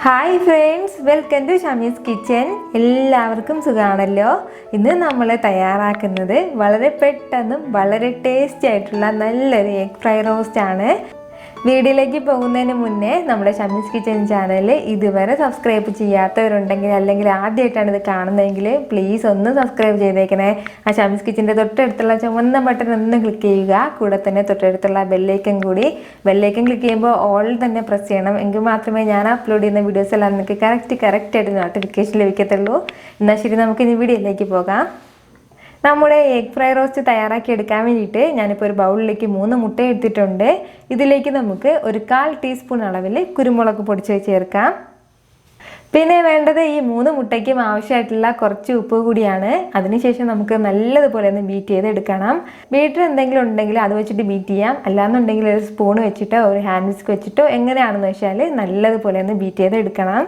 Hi friends, welcome to Shami's kitchen. എല്ലാവർക്കും സുഖമാണല്ലോ. ഇന്ന് നമ്മൾ തയ്യാറാക്കുന്നത് വളരെ പെട്ടെന്നും വളരെ ടേസ്റ്റി ആയിട്ടുള്ള നല്ലൊരു എഗ് ഫ്രൈ റോസ്റ്റ് ആണ്. വീഡിയോയിലേക്ക് പോകുന്നതിന് മുന്നേ നമ്മുടെ ഷമീസ് കിച്ചൻ ചാനൽ ഇതുവരെ സബ്സ്ക്രൈബ് ചെയ്യാത്തവരുണ്ടെങ്കിൽ അല്ലെങ്കിൽ ആദ്യമായിട്ടാണ് ഇത് കാണുന്നതെങ്കിൽ പ്ലീസ് ഒന്ന് സബ്സ്ക്രൈബ് ചെയ്തേക്കണേ. ആ ഷമീസ് കിച്ചൻ്റെ തൊട്ടടുത്തുള്ള ചുവന്ന ബട്ടൺ ഒന്ന് ക്ലിക്ക് ചെയ്യുക. കൂടെ തന്നെ തൊട്ടടുത്തുള്ള ബെല്ലൈക്കൻ ക്ലിക്ക് ചെയ്യുമ്പോൾ ഓൾ തന്നെ പ്രസ് ചെയ്യണം. എങ്കിൽ മാത്രമേ ഞാൻ അപ്ലോഡ് ചെയ്യുന്ന വീഡിയോസ് എല്ലാം നിങ്ങൾക്ക് കറക്റ്റായിട്ട് നോട്ടിഫിക്കേഷൻ ലഭിക്കത്തുള്ളൂ. എന്നാൽ ശരി, നമുക്ക് ഇനി വീഡിയോയിലേക്ക് പോകാം. നമ്മുടെ എഗ് ഫ്രൈ റോസ്റ്റ് തയ്യാറാക്കി എടുക്കാൻ വേണ്ടിയിട്ട് ഞാനിപ്പോൾ ഒരു ബൗളിലേക്ക് 3 മുട്ട എടുത്തിട്ടുണ്ട്. ഇതിലേക്ക് നമുക്ക് ഒരു 1/4 ടീസ്പൂൺ അളവിൽ കുരുമുളക് പൊടിച്ച് ചേർക്കാം. പിന്നെ വേണ്ടത് ഈ 3 മുട്ടയ്ക്കും ആവശ്യമായിട്ടുള്ള കുറച്ച് ഉപ്പ് കൂടിയാണ്. അതിനുശേഷം നമുക്ക് നല്ലതുപോലെ ഒന്ന് ബീറ്റ് ചെയ്തെടുക്കണം. ബീറ്റർ എന്തെങ്കിലും ഉണ്ടെങ്കിൽ അത് വെച്ചിട്ട് ബീറ്റ് ചെയ്യാം. അല്ലാന്നുണ്ടെങ്കിൽ ഒരു സ്പൂൺ വെച്ചിട്ടോ ഒരു ഹാൻഡ് വിസ്ക് വെച്ചിട്ടോ എങ്ങനെയാണെന്ന് വെച്ചാൽ നല്ലതുപോലെ ഒന്ന് ബീറ്റ് ചെയ്തെടുക്കണം.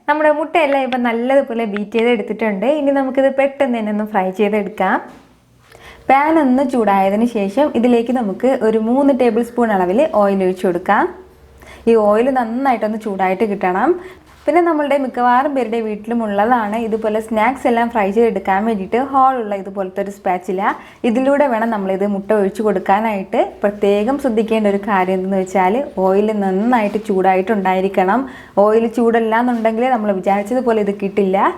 നമ്മുടെ മുട്ടയെല്ലാം ഇപ്പം നല്ലതുപോലെ ബീറ്റ് ചെയ്തെടുത്തിട്ടുണ്ട്. ഇനി നമുക്കിത് പെട്ടെന്ന് തന്നെ ഒന്ന് ഫ്രൈ ചെയ്തെടുക്കാം. പാൻ ഒന്ന് ചൂടായതിന് ശേഷം ഇതിലേക്ക് നമുക്ക് ഒരു 3 ടേബിൾ സ്പൂൺ അളവിൽ ഓയിൽ ഒഴിച്ചു കൊടുക്കാം. ഈ ഓയിൽ നന്നായിട്ടൊന്ന് ചൂടായിട്ട് കിട്ടണം. പിന്നെ നമ്മളുടെ മിക്കവാറും പേരുടെ വീട്ടിലും ഉള്ളതാണ് ഇതുപോലെ സ്നാക്സ് എല്ലാം ഫ്രൈ ചെയ്തെടുക്കാൻ വേണ്ടിയിട്ട് ഹോളുള്ള ഇതുപോലത്തെ ഒരു സ്പാച്ചില. ഇതിലൂടെ വേണം നമ്മളിത് മുട്ട ഒഴിച്ചു കൊടുക്കാനായിട്ട്. പ്രത്യേകം ശ്രദ്ധിക്കേണ്ട ഒരു കാര്യം എന്തെന്ന് വെച്ചാൽ ഓയിൽ നന്നായിട്ട് ചൂടായിട്ടുണ്ടായിരിക്കണം. ഓയിൽ ചൂടല്ല എന്നുണ്ടെങ്കിൽ നമ്മൾ വിചാരിച്ചതുപോലെ ഇത് കിട്ടില്ല.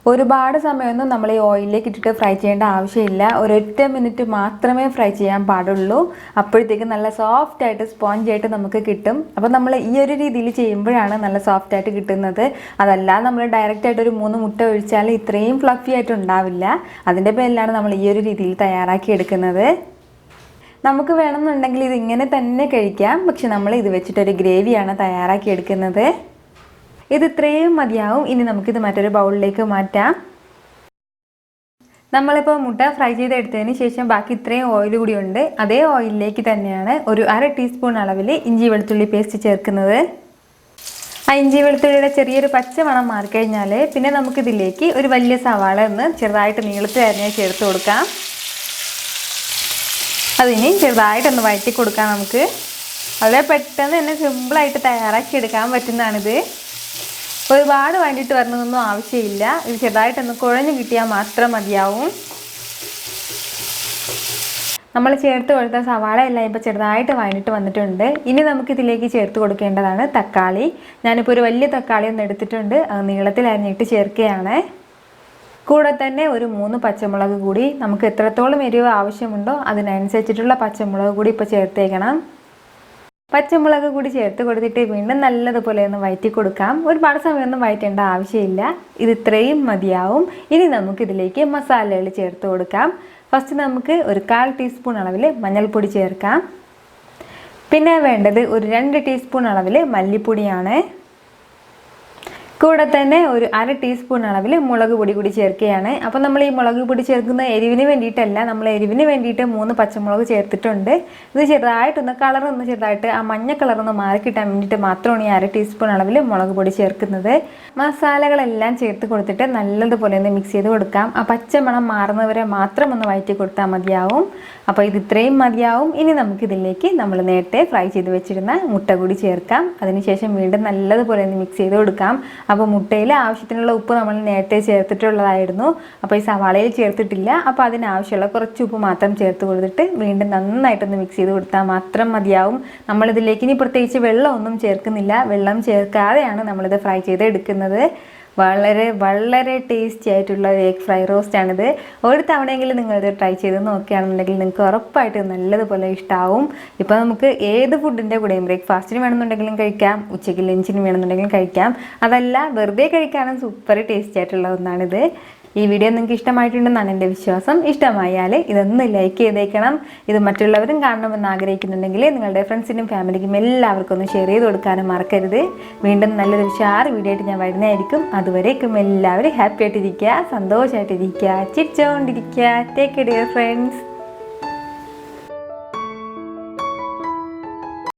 ഒരുപാട് സമയമൊന്നും നമ്മൾ ഈ ഓയിലിലേക്ക് ഇട്ടിട്ട് ഫ്രൈ ചെയ്യേണ്ട ആവശ്യമില്ല. ഒരൊറ്റ മിനിറ്റ് മാത്രമേ ഫ്രൈ ചെയ്യാൻ പാടുള്ളൂ. അപ്പോഴത്തേക്ക് നല്ല സോഫ്റ്റായിട്ട് സ്പോഞ്ചായിട്ട് നമുക്ക് കിട്ടും. അപ്പോൾ നമ്മൾ ഈ ഒരു രീതിയിൽ ചെയ്യുമ്പോഴാണ് നല്ല സോഫ്റ്റായിട്ട് കിട്ടുന്നത്. അതല്ല നമ്മൾ ഡയറക്റ്റായിട്ട് ഒരു 3 മുട്ട ഒഴിച്ചാൽ ഇത്രയും ഫ്ലഫി ആയിട്ട് ഉണ്ടാവില്ല. അതിൻ്റെ പേരിലാണ് നമ്മൾ ഈ ഒരു രീതിയിൽ തയ്യാറാക്കി എടുക്കുന്നത്. നമുക്ക് വേണമെന്നുണ്ടെങ്കിൽ ഇത് ഇങ്ങനെ തന്നെ കഴിക്കാം. പക്ഷെ നമ്മൾ ഇത് വെച്ചിട്ടൊരു ഗ്രേവിയാണ് തയ്യാറാക്കി എടുക്കുന്നത്. ഇത് ഇത്രയും മതിയാവും. ഇനി നമുക്കിത് മറ്റൊരു ബൗളിലേക്ക് മാറ്റാം. നമ്മളിപ്പോൾ മുട്ട ഫ്രൈ ചെയ്തെടുത്തതിന് ശേഷം ബാക്കി ഇത്രയും ഓയിൽ കൂടി ഉണ്ട്. അതേ ഓയിലിലേക്ക് തന്നെയാണ് ഒരു 1/2 ടീസ്പൂൺ അളവിൽ ഇഞ്ചി വെളുത്തുള്ളി പേസ്റ്റ് ചേർക്കുന്നത്. ആ ഇഞ്ചി വെളുത്തുള്ളിയുടെ ചെറിയൊരു പച്ച മണം മാറിക്കഴിഞ്ഞാൽ പിന്നെ നമുക്കിതിലേക്ക് ഒരു വലിയ സവാള ഒന്ന് ചെറുതായിട്ട് നീളത്തിൽ അരിഞ്ഞ് ചേർത്ത് കൊടുക്കാം. അതിനി ചെറുതായിട്ടൊന്ന് വഴറ്റി കൊടുക്കാം. നമുക്ക് വളരെ പെട്ടെന്ന് തന്നെ സിമ്പിളായിട്ട് തയ്യാറാക്കി എടുക്കാൻ പറ്റുന്നതാണിത്. ഒരുപാട് വേണ്ടിയിട്ട് വരണതൊന്നും ആവശ്യമില്ല. ഇത് ചെറുതായിട്ടൊന്ന് കുഴഞ്ഞു കിട്ടിയാൽ മാത്രം മതിയാവും. നമ്മൾ ചേർത്ത് കൊടുത്ത സവാള എല്ലാം ഇപ്പോൾ ചെറുതായിട്ട് വഴണ്ടിട്ട് വന്നിട്ടുണ്ട്. ഇനി നമുക്കിതിലേക്ക് ചേർത്ത് കൊടുക്കേണ്ടതാണ് തക്കാളി. ഞാനിപ്പോൾ ഒരു വലിയ തക്കാളി ഒന്ന് എടുത്തിട്ടുണ്ട്. അത് നീളത്തിൽ അരിഞ്ഞിട്ട് ചേർക്കുകയാണ്. കൂടെ തന്നെ ഒരു 3 പച്ചമുളക് കൂടി, നമുക്ക് എത്രത്തോളം എരിവ് ആവശ്യമുണ്ടോ അതിനനുസരിച്ചിട്ടുള്ള പച്ചമുളക് കൂടി ഇപ്പോൾ ചേർത്തേക്കണം. പച്ചമുളക് കൂടി ചേർത്ത് കൊടുത്തിട്ട് വീണ്ടും നല്ലതുപോലെ ഒന്ന് വഴറ്റി കൊടുക്കാം. ഒരുപാട് സമയമൊന്നും വഴറ്റേണ്ട ആവശ്യമില്ല. ഇത് ഇത്രയും മതിയാവും. ഇനി നമുക്കിതിലേക്ക് മസാലകൾ ചേർത്ത് കൊടുക്കാം. ഫസ്റ്റ് നമുക്ക് ഒരു 1/4 ടീസ്പൂൺ അളവിൽ മഞ്ഞൾപ്പൊടി ചേർക്കാം. പിന്നെ വേണ്ടത് ഒരു 2 ടീസ്പൂൺ അളവിൽ മല്ലിപ്പൊടിയാണ്. കൂടെ തന്നെ ഒരു 1/2 ടീസ്പൂൺ അളവിൽ മുളക് പൊടി കൂടി ചേർക്കുകയാണ്. അപ്പോൾ നമ്മൾ ഈ മുളക് പൊടി ചേർക്കുന്ന എരിവിന് വേണ്ടിയിട്ടല്ല, നമ്മൾ എരിവിന് വേണ്ടിയിട്ട് 3 പച്ചമുളക് ചേർത്തിട്ടുണ്ട്. ഇത് ചെറുതായിട്ടൊന്ന് കളറൊന്ന് ചെറുതായിട്ട് ആ മഞ്ഞ കളറൊന്ന് മാറി കിട്ടാൻ വേണ്ടിയിട്ട് മാത്രമാണ് ഈ 1/2 ടീസ്പൂൺ അളവിൽ മുളക് പൊടി ചേർക്കുന്നത്. മസാലകളെല്ലാം ചേർത്ത് കൊടുത്തിട്ട് നല്ലതുപോലെ ഒന്ന് മിക്സ് ചെയ്ത് കൊടുക്കാം. ആ പച്ചമണം മാറുന്നവരെ മാത്രം ഒന്ന് വഴറ്റി കൊടുത്താൽ മതിയാവും. അപ്പോൾ ഇത് ഇത്രയും മതിയാവും. ഇനി നമുക്കിതിലേക്ക് നമ്മൾ നേരത്തെ ഫ്രൈ ചെയ്ത് വെച്ചിരുന്ന മുട്ട കൂടി ചേർക്കാം. അതിനുശേഷം വീണ്ടും നല്ലതുപോലെ ഒന്ന് മിക്സ് ചെയ്ത് കൊടുക്കാം. അപ്പോൾ മുട്ടയിൽ ആവശ്യത്തിനുള്ള ഉപ്പ് നമ്മൾ നേരത്തെ ചേർത്തിട്ടുള്ളതായിരുന്നു. അപ്പോൾ ഈ സവാളയിൽ ചേർത്തിട്ടില്ല. അപ്പോൾ അതിനാവശ്യമുള്ള കുറച്ച് ഉപ്പ് മാത്രം ചേർത്ത് കൊടുത്തിട്ട് വീണ്ടും നന്നായിട്ടൊന്ന് മിക്സ് ചെയ്ത് കൊടുത്താൽ മാത്രം മതിയാവും. നമ്മളിതിലേക്ക് ഇനി പ്രത്യേകിച്ച് വെള്ളമൊന്നും ചേർക്കുന്നില്ല. വെള്ളം ചേർക്കാതെയാണ് നമ്മളിത് ഫ്രൈ ചെയ്ത് എടുക്കുന്നത്. വളരെ വളരെ ടേസ്റ്റി ആയിട്ടുള്ള ഒരു എഗ് ഫ്രൈ റോസ്റ്റ് ആണിത്. ഒരു തവണയെങ്കിലും നിങ്ങളിത് ട്രൈ ചെയ്ത് നോക്കുകയാണെന്നുണ്ടെങ്കിൽ നിങ്ങൾക്ക് ഉറപ്പായിട്ട് നല്ലതുപോലെ ഇഷ്ടമാവും. ഇപ്പോൾ നമുക്ക് ഏത് ഫുഡിൻ്റെ കൂടെയും ബ്രേക്ക്ഫാസ്റ്റിന് വേണമെന്നുണ്ടെങ്കിലും കഴിക്കാം, ഉച്ചയ്ക്ക് ലഞ്ചിന് വേണമെന്നുണ്ടെങ്കിലും കഴിക്കാം. അതല്ല വെറുതെ കഴിക്കാനും സൂപ്പർ ടേസ്റ്റി ആയിട്ടുള്ള ഒന്നാണിത്. ഈ വീഡിയോ നിങ്ങൾക്ക് ഇഷ്ടമായിട്ടുണ്ടെന്നാണ് എൻ്റെ വിശ്വാസം. ഇഷ്ടമായാൽ ഇതൊന്ന് ലൈക്ക് ചെയ്തേക്കണം. ഇത് മറ്റുള്ളവരും കാണണമെന്ന് ആഗ്രഹിക്കുന്നുണ്ടെങ്കിൽ നിങ്ങളുടെ ഫ്രണ്ട്സിനും ഫാമിലിക്കും എല്ലാവർക്കും ഒന്ന് ഷെയർ ചെയ്ത് കൊടുക്കാനും മറക്കരുത്. വീണ്ടും നല്ലൊരു ഉഷാർ വീഡിയോ ആയിട്ട് ഞാൻ വരുന്നതായിരിക്കും. അതുവരേക്കും എല്ലാവരും ഹാപ്പി ആയിട്ടിരിക്കുക, സന്തോഷമായിട്ടിരിക്കുക, ചിരിച്ചുകൊണ്ടിരിക്കുക. Take care friends.